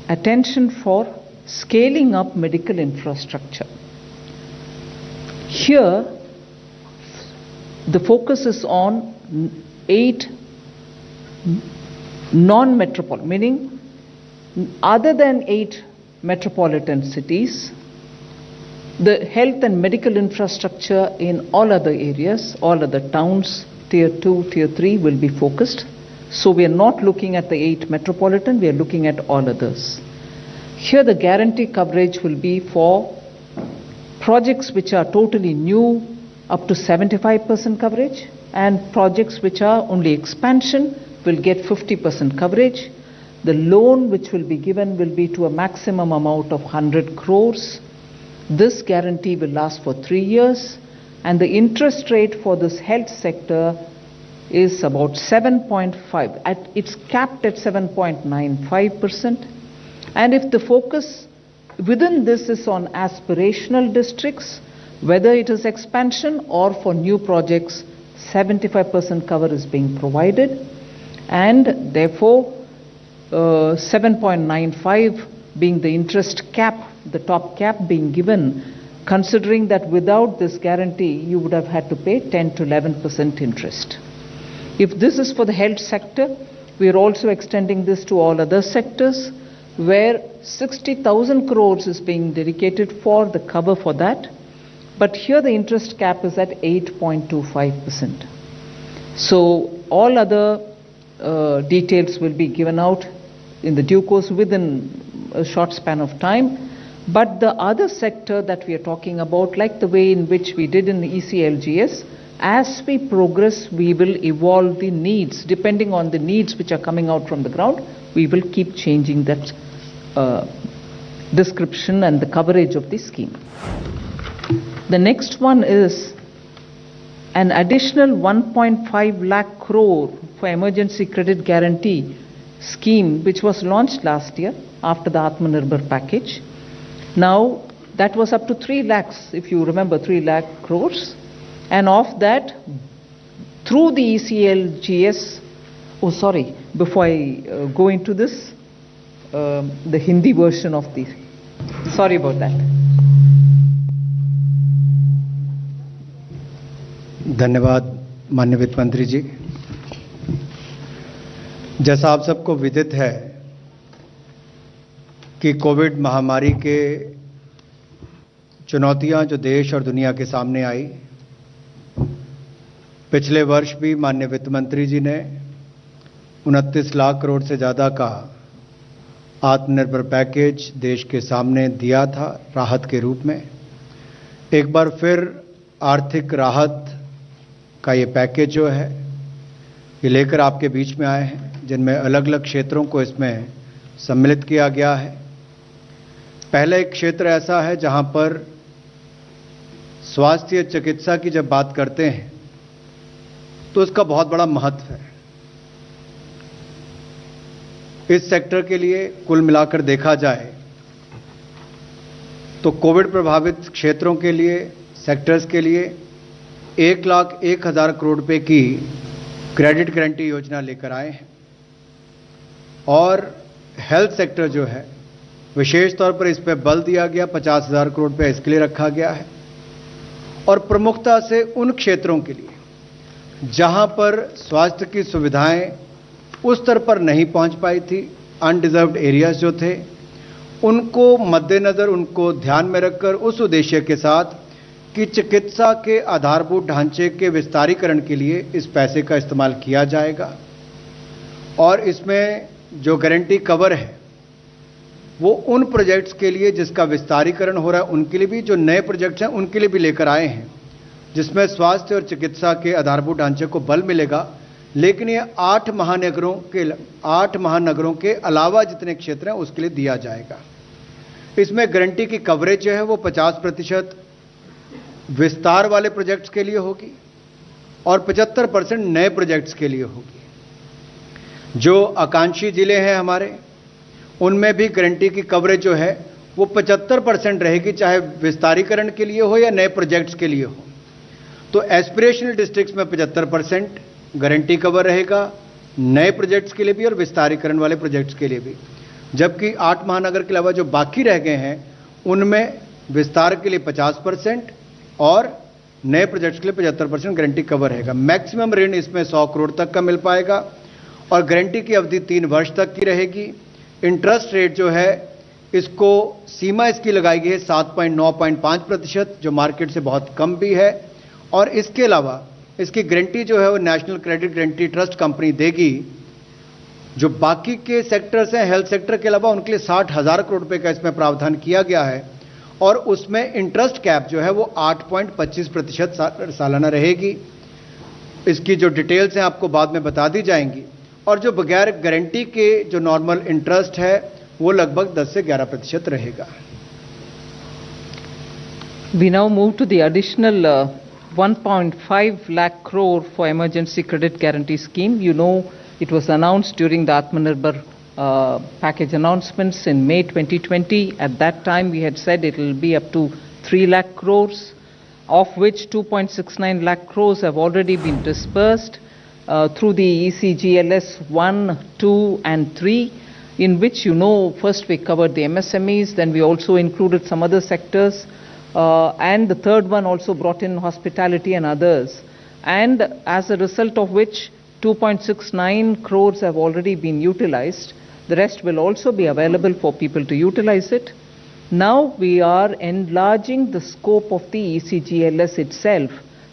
attention for scaling up medical infrastructure. Here, the focus is on 8 non-metropolitan, meaning other than 8 metropolitan cities, the health and medical infrastructure in all other areas, all other towns, tier 2, tier 3 will be focused. So we are not looking at the 8 metropolitan, we are looking at all others. Here the guarantee coverage will be for projects which are totally new up to 75% coverage, and projects which are only expansion will get 50% coverage. The loan which will be given will be to a maximum amount of 100 crores. This guarantee will last for 3 years, and the interest rate for this health sector is about 7.5. It's capped at 7.95%. And if the focus within this is on aspirational districts, whether it is expansion or for new projects, 75% cover is being provided, and therefore 7.95 being the interest cap, the top cap being given, considering that without this guarantee you would have had to pay 10 to 11% interest. If this is for the health sector, we are also extending this to all other sectors where 60,000 crores is being dedicated for the cover for that. But here the interest cap is at 8.25%. So all other details will be given out in the due course within a short span of time. But the other sector that we are talking about, like the way in which we did in the ECLGS, as we progress, we will evolve the needs. Depending on the needs which are coming out from the ground, we will keep changing that description and the coverage of the scheme. The next one is an additional 1.5 lakh crore for emergency credit guarantee scheme, which was launched last year after the Atmanirbhar package. Now, that was up to 3 lakhs, if you remember, 3 lakh crores. And of that, through the ECLGS, before I go into this, the Hindi version of the, sorry about that. धन्यवाद माननीय वित्त मंत्री जी। जैसा आप सबको विदित है कि कोविड महामारी के चुनौतियां जो देश और दुनिया के सामने आई, पिछले वर्ष भी माननीय वित्त मंत्री जी ने 29 लाख करोड़ से ज़्यादा का आत्मनिर्भर पैकेज देश के सामने दिया था राहत के रूप में। एक बार फिर आर्थिक राहत का ये पैकेज जो है ये लेकर आपके बीच में आए हैं, जिनमें अलग अलग क्षेत्रों को इसमें सम्मिलित किया गया है। पहला एक क्षेत्र ऐसा है जहां पर स्वास्थ्य चिकित्सा की जब बात करते हैं तो उसका बहुत बड़ा महत्व है। इस सेक्टर के लिए कुल मिलाकर देखा जाए तो कोविड प्रभावित क्षेत्रों के लिए, सेक्टर्स के लिए 1,01,000 करोड़ रुपए की क्रेडिट गारंटी योजना लेकर आए हैं। और हेल्थ सेक्टर जो है विशेष तौर पर इस पर बल दिया गया, 50,000 करोड़ रुपए इसके लिए रखा गया है। और प्रमुखता से उन क्षेत्रों के लिए जहां पर स्वास्थ्य की सुविधाएं उस स्तर पर नहीं पहुंच पाई थी, अनडिजर्व्ड एरियाज जो थे, उनको मद्देनजर, उनको ध्यान में रखकर उस उद्देश्य के साथ कि चिकित्सा के आधारभूत ढांचे के विस्तारीकरण के लिए इस पैसे का इस्तेमाल किया जाएगा। और इसमें जो गारंटी कवर है वो उन प्रोजेक्ट्स के लिए जिसका विस्तारीकरण हो रहा है उनके लिए भी, जो नए प्रोजेक्ट्स हैं उनके लिए भी लेकर आए हैं, जिसमें स्वास्थ्य और चिकित्सा के आधारभूत ढांचे को बल मिलेगा। लेकिन ये 8 महानगरों के अलावा जितने क्षेत्र हैं उसके लिए दिया जाएगा। इसमें गारंटी की कवरेज जो है वो 50% विस्तार वाले प्रोजेक्ट्स के लिए होगी और 75% नए प्रोजेक्ट्स के लिए होगी। जो आकांक्षी जिले हैं हमारे, उनमें भी गारंटी की कवरेज जो है वो 75% रहेगी, चाहे विस्तारीकरण के लिए हो या नए प्रोजेक्ट्स के लिए हो। तो एस्पिरेशनल डिस्ट्रिक्ट्स में 75% गारंटी कवर रहेगा, नए प्रोजेक्ट्स के लिए भी और विस्तारीकरण वाले प्रोजेक्ट्स के लिए भी। जबकि 8 महानगर के अलावा जो बाकी रह गए हैं उनमें विस्तार के लिए 50% और नए प्रोजेक्ट्स के लिए 75% गारंटी कवर रहेगा। मैक्सिमम ऋण इसमें 100 करोड़ तक का मिल पाएगा और गारंटी की अवधि 3 वर्ष तक की रहेगी। इंटरेस्ट रेट जो है इसको सीमा इसकी लगाई गई है 7.95%, जो मार्केट से बहुत कम भी है। और इसके अलावा इसकी गारंटी जो है वो national credit guarantee trust company देगी। जो बाकी के सेक्टर्स हैं हेल्थ सेक्टर के अलावा उनके लिए 60,000 करोड़ रुपए का इसमें प्रावधान किया गया है और उसमें इंटरेस्ट कैप जो है वो 8.25% सालाना रहेगी। इसकी जो डिटेल्स हैं आपको बाद में बता दी जाएंगी। और जो बगैर गारंटी के जो नॉर्मल इंटरेस्ट है वो लगभग 10 से 11% रहेगा। We now move to the additional 1.5 lakh crore for emergency credit guarantee scheme. You know, it was announced during the Atmanirbhar package announcements in May 2020. At that time, we had said it will be up to 3 lakh crores, of which 2.69 lakh crores have already been dispersed through the ECGLS 1, 2, and 3. In which, you know, first we covered the MSMEs, then we also included some other sectors, and the third one also brought in hospitality and others. And as a result of which, 2.69 crores have already been utilized. The rest will also be available for people to utilize it. Now we are enlarging the scope of the ECGLS itself,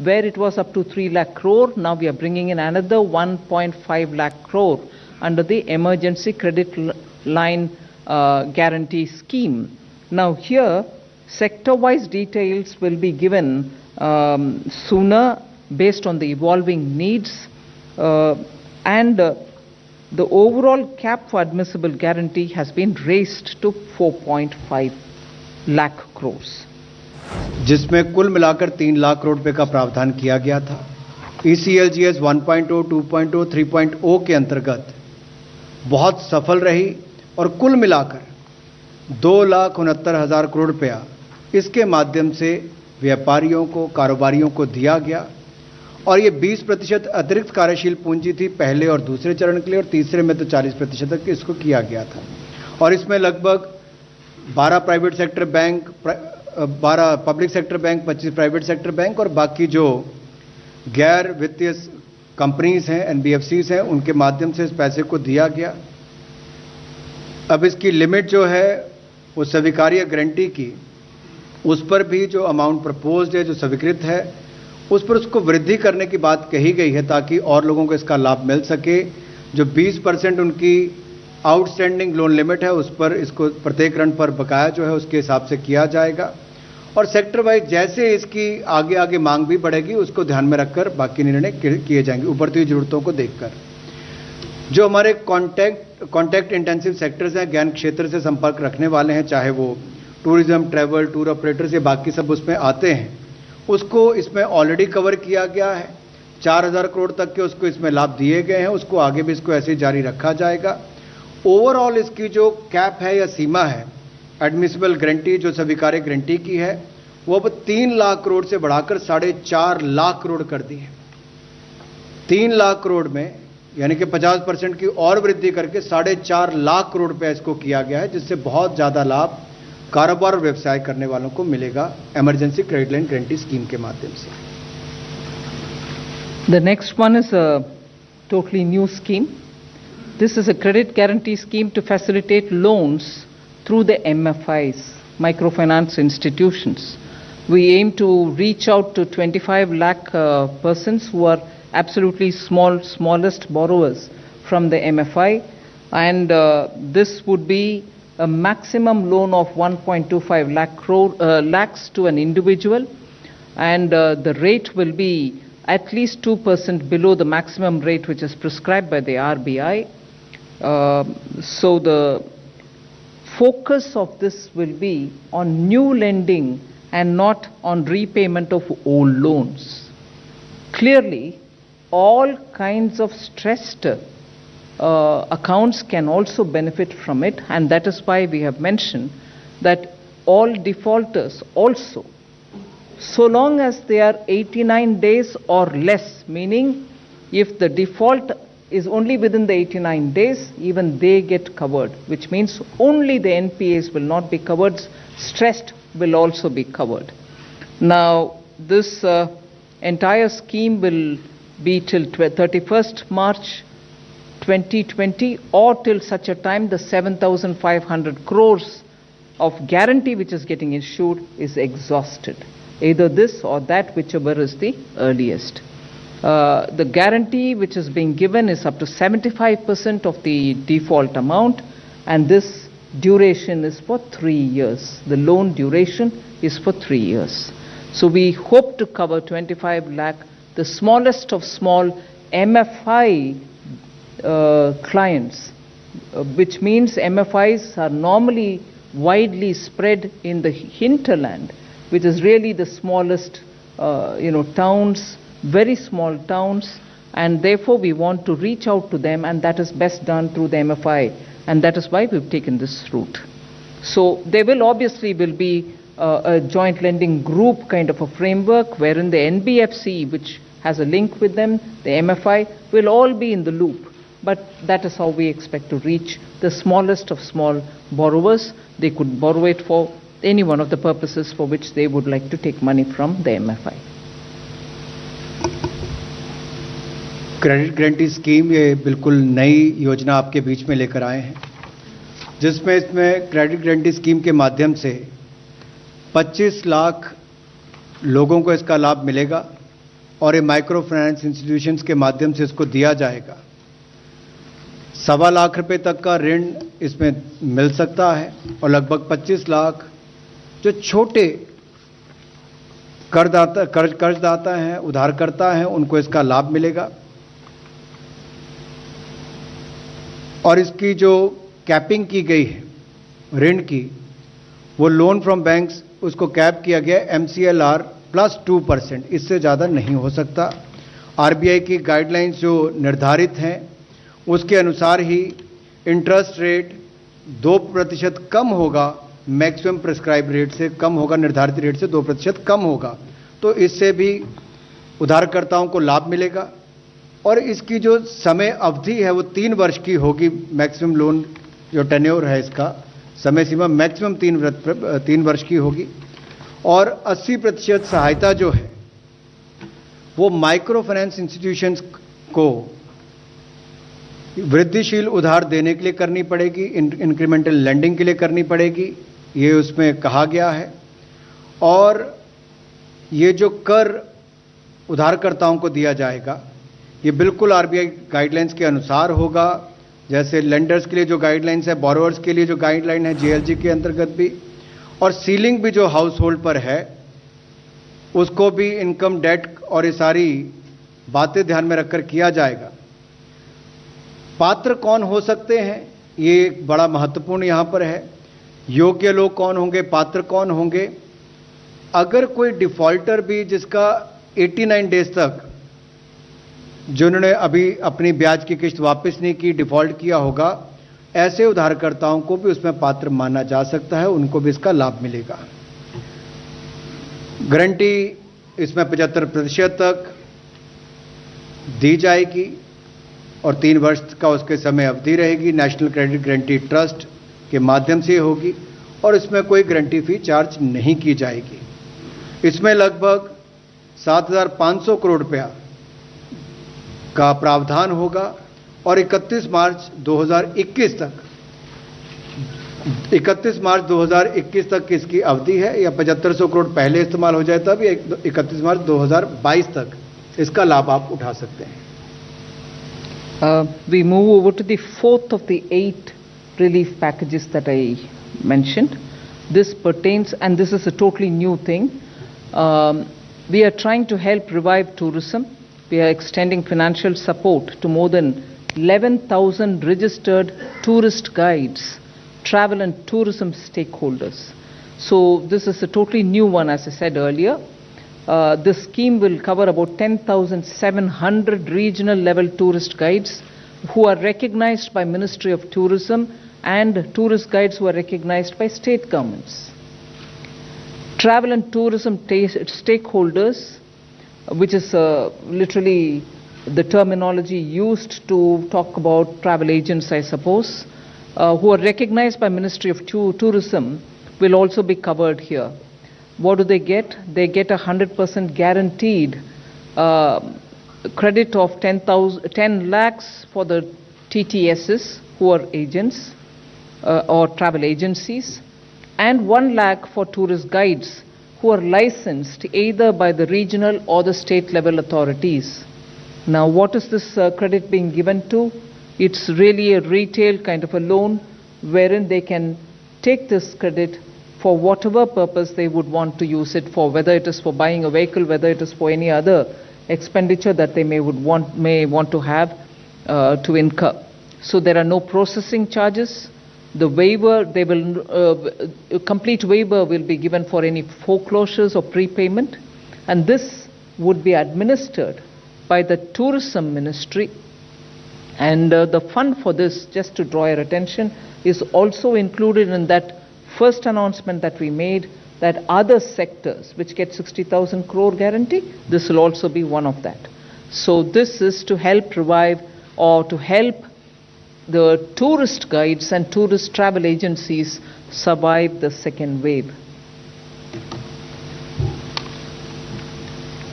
where it was up to 3 lakh crore. Now we are bringing in another 1.5 lakh crore under the emergency credit line guarantee scheme. Now here, sector-wise details will be given sooner based on the evolving needs, and the overall cap for admissible guarantee has been raised to 4.5 lakh crores. जिसमें कुल मिलाकर 3 लाख करोड़ रुपए का प्रावधान किया गया था। ECLGS 1.0, 2.0, 3.0 के अंतर्गत बहुत सफल रही और कुल मिलाकर 2,69,000 करोड़ रुपया इसके माध्यम से व्यापारियों को, कारोबारियों को दिया गया। और ये 20% अतिरिक्त कार्यशील पूंजी थी पहले और दूसरे चरण के लिए, और तीसरे में तो 40% तक इसको किया गया था। और इसमें लगभग 12 private sector bank, 12 public sector bank, 25 private sector bank और बाकी जो गैर वित्तीय कंपनीज हैं, NBFCs हैं, उनके माध्यम से इस पैसे को दिया गया। अब इसकी लिमिट जो है वो स्वीकार्य गारंटी की, उस पर भी जो अमाउंट प्रपोज्ड है, जो स्वीकृत है, उस पर उसको वृद्धि करने की बात कही गई है ताकि और लोगों को इसका लाभ मिल सके। जो 20% उनकी आउटस्टैंडिंग लोन लिमिट है उस पर इसको प्रत्येक ऋण पर बकाया जो है उसके हिसाब से किया जाएगा। और सेक्टर वाइज जैसे इसकी आगे आगे मांग भी बढ़ेगी उसको ध्यान में रखकर बाकी निर्णय किए जाएंगे उभरती हुई जरूरतों को देखकर। जो हमारे कॉन्टैक्ट इंटेंसिव सेक्टर्स हैं, ज्ञान क्षेत्र से संपर्क रखने वाले हैं, चाहे वो टूरिज्म, ट्रैवल, टूर ऑपरेटर्स, ये बाकी सब उसमें आते हैं, उसको इसमें ऑलरेडी कवर किया गया है। 4,000 करोड़ तक के उसको इसमें लाभ दिए गए हैं, उसको आगे भी इसको ऐसे ही जारी रखा जाएगा। ओवरऑल इसकी जो कैप है या सीमा है एडमिसिबल गारंटी जो स्वीकार्य गारंटी की है वो अब 3 लाख करोड़ से बढ़ाकर 4.5 लाख करोड़ कर दी है। 3 लाख करोड़ में यानी कि 50% की और वृद्धि करके 4.5 लाख करोड़ रुपया इसको किया गया है, जिससे बहुत ज्यादा लाभ कारोबार और व्यवसाय करने वालों को मिलेगा emergency credit line guarantee scheme के माध्यम से। The next one is a totally new scheme. This is a credit guarantee scheme to facilitate loans through the MFIs, microfinance institutions. We aim to reach out to 25 lakh persons who are absolutely smallest borrowers from the MFI, and this would be a maximum loan of 1.25 lakhs to an individual, and the rate will be at least 2% below the maximum rate which is prescribed by the RBI. So the focus of this will be on new lending and not on repayment of old loans. Clearly, all kinds of stressed accounts can also benefit from it, and that is why we have mentioned that all defaulters also, so long as they are 89 days or less, meaning if the default is only within the 89 days, even they get covered, which means only the NPAs will not be covered, stressed will also be covered. Now, this entire scheme will be till 31st March 2020 or till such a time the 7,500 crores of guarantee which is getting issued is exhausted. Either this or that, whichever is the earliest. The guarantee which is being given is up to 75% of the default amount, and this duration is for 3 years. The loan duration is for 3 years. So we hope to cover 25 lakh, the smallest of small MFI clients, which means MFIs are normally widely spread in the hinterland, which is really the smallest towns, very small towns, and therefore we want to reach out to them, and that is best done through the MFI, and that is why we've taken this route. So there will obviously be a joint lending group kind of a framework wherein the NBFC, which has a link with them, the MFI, will all be in the loop. But that is how we expect to reach the smallest of small borrowers. They could borrow it for any one of the purposes for which they would like to take money from the MFI. Credit guarantee scheme ये बिल्कुल नई योजना आपके बीच में लेकर आए हैं, जिसमें इसमें क्रेडिट गारंटी स्कीम के माध्यम से 25 लाख लोगों को इसका लाभ मिलेगा और ये माइक्रो फाइनेंस इंस्टीट्यूशंस के माध्यम से इसको दिया जाएगा। 1.25 लाख रुपए तक का ऋण इसमें मिल सकता है और लगभग 25 लाख जो छोटे कर्जदाता हैं, उधारकर्ता हैं, उनको इसका लाभ मिलेगा। और इसकी जो कैपिंग की गई है ऋण की, वो लोन फ्रॉम बैंक्स, उसको कैप किया गया MCLR प्लस 2%, इससे ज़्यादा नहीं हो सकता। RBI की गाइडलाइंस जो निर्धारित हैं उसके अनुसार ही इंटरेस्ट रेट 2% कम होगा, मैक्सिमम प्रिस्क्राइब रेट से कम होगा, निर्धारित रेट से 2% कम होगा, तो इससे भी उधारकर्ताओं को लाभ मिलेगा। और इसकी जो समय अवधि है वो 3 वर्ष की होगी। मैक्सिमम लोन जो टेन्योर है इसका समय सीमा मैक्सिमम 3 वर्ष की होगी। और 80% सहायता जो है वो माइक्रो फाइनेंस इंस्टीट्यूशंस को वृद्धिशील उधार देने के लिए करनी पड़ेगी, इंक्रीमेंटल लेंडिंग के लिए करनी पड़ेगी, ये उसमें कहा गया है। और ये जो कर उधारकर्ताओं को दिया जाएगा ये बिल्कुल RBI गाइडलाइंस के अनुसार होगा। जैसे लेंडर्स के लिए जो गाइडलाइंस है, बोरोवर्स के लिए जो गाइडलाइन है JLG के अंतर्गत भी, और सीलिंग भी जो हाउस होल्ड पर है उसको भी इनकम, डेट और ये सारी बातें ध्यान में रखकर किया जाएगा। पात्र कौन हो सकते हैं, ये एक बड़ा महत्वपूर्ण यहाँ पर है। योग्य लोग कौन होंगे, पात्र कौन होंगे? अगर कोई डिफॉल्टर भी जिसका 89 डेज तक, जिन्होंने अभी अपनी ब्याज की किस्त वापस नहीं की, डिफॉल्ट किया होगा, ऐसे उधारकर्ताओं को भी उसमें पात्र माना जा सकता है, उनको भी इसका लाभ मिलेगा। गारंटी इसमें 75% तक दी जाएगी और 3 वर्ष का उसके समय अवधि रहेगी। नेशनल क्रेडिट गारंटी ट्रस्ट के माध्यम से होगी और इसमें कोई गारंटी फी चार्ज नहीं की जाएगी। इसमें लगभग 7,500 करोड़ रुपया का प्रावधान होगा और 31 मार्च 2021 तक इसकी अवधि है। या 7500 करोड़ पहले इस्तेमाल हो जाए तब, या 31 मार्च 2022 तक इसका लाभ आप उठा सकते हैं। We move over to the 4th of the 8 relief packages that I mentioned. This pertains, and this is a totally new thing. We are trying to help revive tourism. We are extending financial support to more than 11,000 registered tourist guides, travel and tourism stakeholders. So this is a totally new one, as I said earlier. This scheme will cover about 10,700 regional level tourist guides who are recognized by Ministry of Tourism and tourist guides who are recognized by state governments. Travel and tourism stakeholders, which is literally the terminology used to talk about travel agents, I suppose, who are recognized by Ministry of Tourism, will also be covered here. What do they get? They get 100% guaranteed credit of 10 lakhs for the TTSs who are agents or travel agencies, and 1 lakh for tourist guides who are licensed either by the regional or the state level authorities. Now, what is this credit being given to? It's really a retail kind of a loan wherein they can take this credit for whatever purpose they would want to use it for, whether it is for buying a vehicle, whether it is for any other expenditure that they may want to have to incur. So there are no processing charges. The waiver, they will complete waiver will be given for any foreclosures or prepayment, and this would be administered by the Tourism Ministry. And the fund for this, just to draw your attention, is also included in that first announcement that we made, that other sectors which get 60,000 crore guarantee, this will also be one of that. So this is to help revive or to help the tourist guides and tourist travel agencies survive the second wave.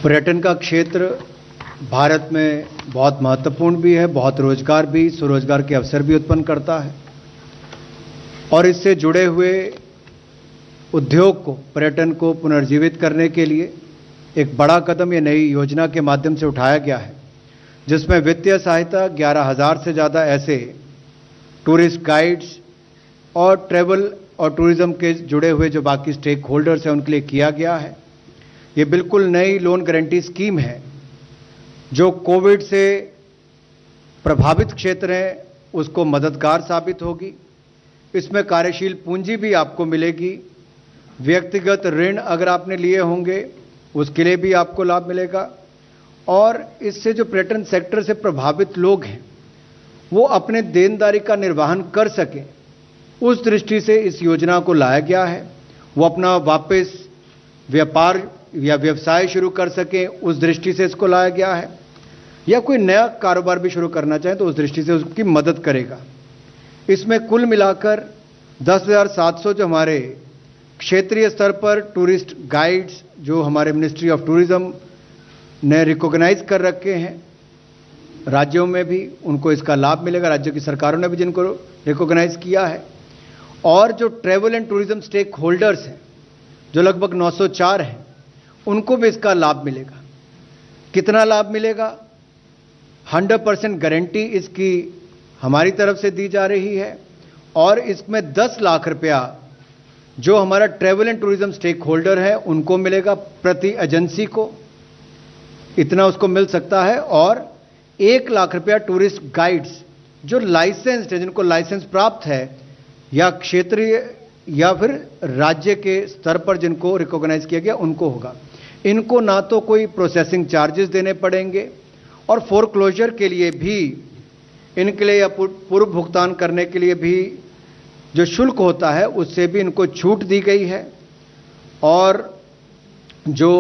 पर्यटन का क्षेत्र भारत में बहुत महत्वपूर्ण भी है, बहुत रोजगार भी, स्वरोजगार के अवसर भी उत्पन्न करता है, और इससे जुड़े हुए उद्योग को, पर्यटन को पुनर्जीवित करने के लिए एक बड़ा कदम ये नई योजना के माध्यम से उठाया गया है, जिसमें वित्तीय सहायता 11,000 से ज़्यादा ऐसे टूरिस्ट गाइड्स और ट्रैवल और टूरिज्म के जुड़े हुए जो बाकी स्टेक होल्डर्स हैं उनके लिए किया गया है। ये बिल्कुल नई लोन गारंटी स्कीम है जो कोविड से प्रभावित क्षेत्र हैं उसको मददगार साबित होगी। इसमें कार्यशील पूंजी भी आपको मिलेगी, व्यक्तिगत ऋण अगर आपने लिए होंगे उसके लिए भी आपको लाभ मिलेगा, और इससे जो पर्यटन सेक्टर से प्रभावित लोग हैं वो अपने देनदारी का निर्वहन कर सकें, उस दृष्टि से इस योजना को लाया गया है। वो अपना वापस व्यापार या व्यवसाय शुरू कर सकें, उस दृष्टि से इसको लाया गया है, या कोई नया कारोबार भी शुरू करना चाहे तो उस दृष्टि से उसकी मदद करेगा। इसमें कुल मिलाकर 10,700 जो हमारे क्षेत्रीय स्तर पर टूरिस्ट गाइड्स जो हमारे मिनिस्ट्री ऑफ टूरिज्म ने रिकॉग्नाइज कर रखे हैं, राज्यों में भी उनको इसका लाभ मिलेगा, राज्यों की सरकारों ने भी जिनको रिकॉग्नाइज किया है, और जो travel and tourism stakeholders हैं जो लगभग 904 हैं उनको भी इसका लाभ मिलेगा। कितना लाभ मिलेगा? 100% गारंटी इसकी हमारी तरफ से दी जा रही है, और इसमें 10 लाख रुपया जो हमारा travel and tourism stakeholder है उनको मिलेगा, प्रति एजेंसी को इतना उसको मिल सकता है, और 1 लाख रुपया टूरिस्ट गाइड्स जो लाइसेंस्ड है, जिनको लाइसेंस प्राप्त है या क्षेत्रीय या फिर राज्य के स्तर पर जिनको रिकॉग्नाइज किया गया उनको होगा। इनको ना तो कोई प्रोसेसिंग चार्जेस देने पड़ेंगे, और फोरक्लोजर के लिए भी इनके लिए या पूर्व भुगतान करने के लिए भी जो शुल्क होता है उससे भी इनको छूट दी गई है, और जो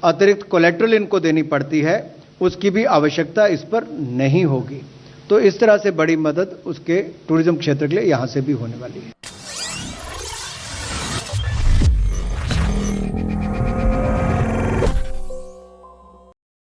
अतिरिक्त कोलेट्रल इनको देनी पड़ती है उसकी भी आवश्यकता इस पर नहीं होगी। तो इस तरह से बड़ी मदद उसके टूरिज्म क्षेत्र के लिए यहां से भी होने वाली है।